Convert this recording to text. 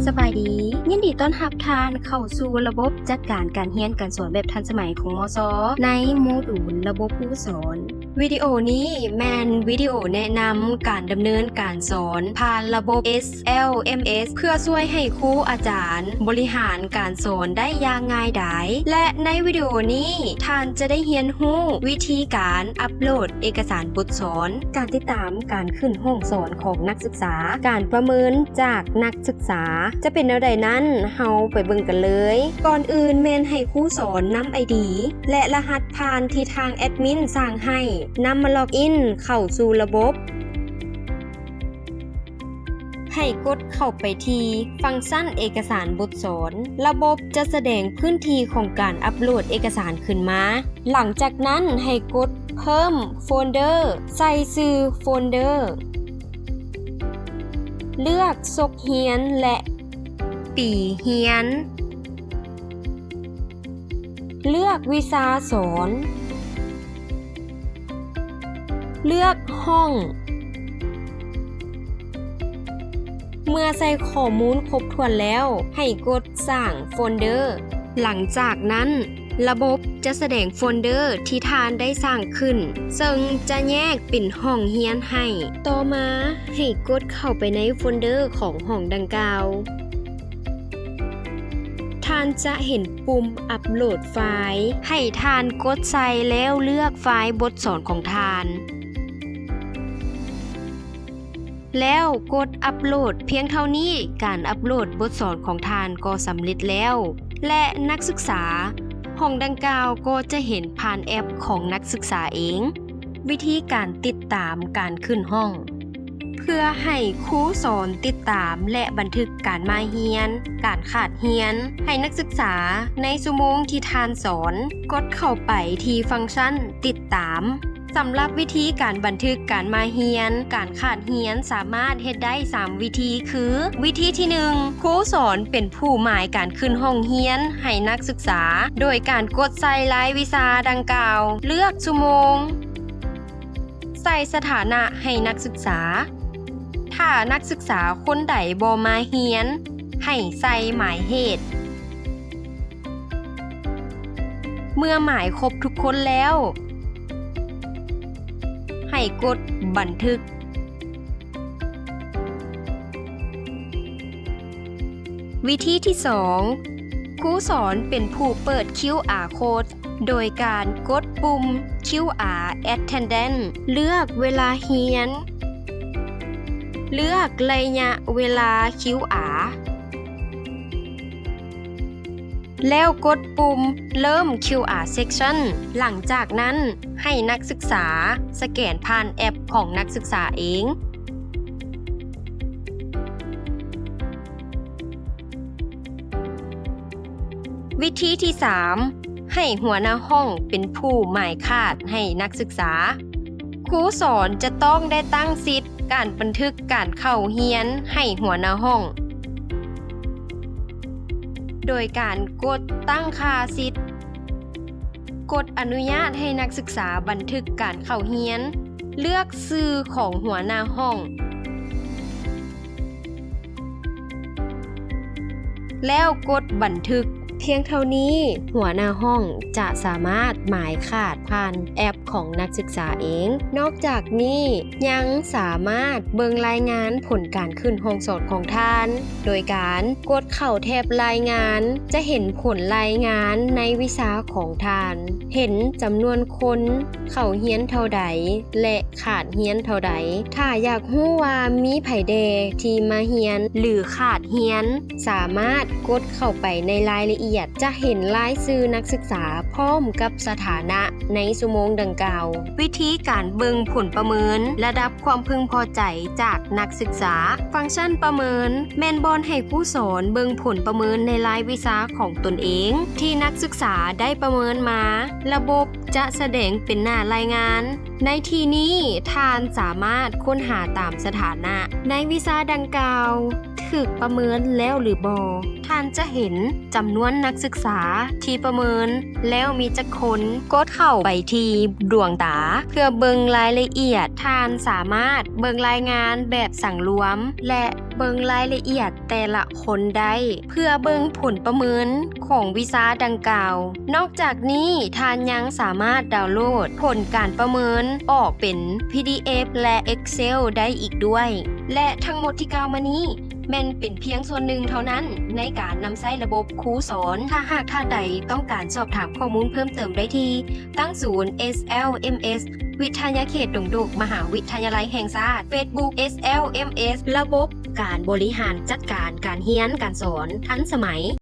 สบายดียินดีต้อนรับทานเข้าสู่ระบบจัดการการเรียนการสอนแบบทันสมัยของมส.ในโมดูลระบบผู้สอนวิดีโอนี้แมนวิดีโอแนะนำการดำเนินการสอนผ่านระบบ SLMS เพื่อช่วยให้ครูอาจารย์บริหารการสอนได้อย่างง่ายดายและในวิดีโอนี้ท่านจะได้เรียนรู้วิธีการอัปโหลดเอกสารบทสอนการติดตามการขึ้นห้องสอนของนักศึกษาการประเมินจากนักศึกษาจะเป็นแนวใดนั้นเฮาไปเบิ่งกันเลยก่อนอื่นแม่นให้ครูสอนนำ ID และรหัสผ่านที่ทางแอดมินสร้างให้นำมาล็อกอินเข้าสู่ระบบให้กดเข้าไปที่ฟังก์ชันเอกสารบทสอนระบบจะแสดงพื้นที่ของการอัปโหลดเอกสารขึ้นมาหลังจากนั้นให้กดเพิ่มโฟลเดอร์ใส่ชื่อโฟลเดอร์เลือกซกเรียนและปีเรียนเลือกวิชาสอนเลือกห้องเมื่อใส่ข้อมูลครบถ้วนแล้วให้กดสร้างโฟลเดอร์หลังจากนั้นระบบจะแสดงโฟลเดอร์ที่ท่านได้สร้างขึ้นซึ่งจะแยกเป็นห้องเรียนให้ต่อมาให้กดเข้าไปในโฟลเดอร์ของห้องดังกล่าวท่านจะเห็นปุ่มอัปโหลดไฟล์ให้ท่านกดใส่แล้วเลือกไฟล์บทสอนของท่านแล้วกดอัปโหลดเพียงเท่านี้การอัปโหลดบทสอนของท่านก็สำเร็จแล้วและนักศึกษาห้องดังกล่าวก็จะเห็นผ่านแอปของนักศึกษาเองวิธีการติดตามการขึ้นห้องเพื่อให้ครูสอนติดตามและบันทึกการมาเรียนการขาดเรียนให้นักศึกษาในชั่วโมงที่ท่านสอนกดเข้าไปที่ฟังก์ชันติดตามสำหรับวิธีการบันทึกการมาเรียนการขาดเรียนสามารถเฮ็ดได้3วิธีคือวิธีที่1ครูสอนเป็นผู้หมายการขึ้นห้องเรียนให้นักศึกษาโดยการกดใส่รายวิชาดังกล่าวเลือกชั่วโมงใส่สถานะให้นักศึกษาถ้านักศึกษาคนใดบ่มาเรียนให้ใส่หมายเหตุเมื่อหมายครบทุกคนแล้วให้กดบันทึกวิธีที่2ครูสอนเป็นผู้เปิด QR Code โดยการกดปุ่ม QR Attendance เลือกเวลาเรียนเลือกระยะเวลา QR แล้วกดปุ่มเริ่ม QR Section หลังจากนั้นให้นักศึกษาสแกนผ่านแอปของนักศึกษาเองวิธีที่3ให้หัวหน้าห้องเป็นผู้หมายคาดให้นักศึกษาครูสอนจะต้องได้ตั้งสิทธิ์การบันทึกการเข้าเรียนให้หัวหน้าห้องโดยการกดตั้งค่าสิทธิ์กดอนุญาตให้นักศึกษาบันทึกการเข้าเรียนเลือกชื่อของหัวหน้าห้องแล้วกดบันทึกเพียงเท่านี้หัวหน้าห้องจะสามารถหมายขาดผ่านแอปของนักศึกษาเองนอกจากนี้ยังสามารถเบิ่งรายงานผลการขึ้นห้องสอนของท่านโดยการกดเข้าแถบรายงานจะเห็นผลรายงานในวิชาของท่านเห็นจำนวนคนเข้าเรียนเท่าใดและขาดเรียนเท่าใดถ้าอยากรู้ว่ามีไผใดที่มาเรียนหรือขาดเรียนสามารถกดเข้าไปในรายละเอียดจะเห็นรายชื่อนักศึกษาพร้อมกับสถานะในชั่วโมงดังกล่าววิธีการเบิ่งผลประเมินระดับความพึงพอใจจากนักศึกษาฟังก์ชันประเมินแม่นบอนให้ผู้สอนเบิ่งผลประเมินในรายวิชาของตนเองที่นักศึกษาได้ประเมินมาระบบจะแสดงเป็นหน้ารายงานในที่นี้ท่านสามารถค้นหาตามสถานะในวิชาดังกล่าวถูกประเมินแล้วหรือบ่ ท่านจะเห็นจำนวนนักศึกษาที่ประเมินแล้วมีจักคนกดเข้าไปที่ดวงตาเพื่อเบิ่งรายละเอียดท่านสามารถเบิ่งรายงานแบบสั่งรวมและเบิ่งรายละเอียดแต่ละคนได้เพื่อเบิ่งผลประเมินของวิชาดังกล่าวนอกจากนี้ท่านยังสามารถดาวน์โหลดผลการประเมินออกเป็น PDF และ Excel ได้อีกด้วยและทั้งหมดที่กล่าวมานี้แม่นเป็นเพียงส่วนหนึ่งเท่านั้นในการนำใช้ระบบครูสอนถ้าหากท่านใดต้องการสอบถามข้อมูลเพิ่มเติมได้ที่ตั้งศูนย์ SLMS วิทยาเขตดงดุกมหาวิทยาลัยแห่งชาติ Facebook SLMS ระบบการบริหารจัดการการเรียนการสอนทันสมัย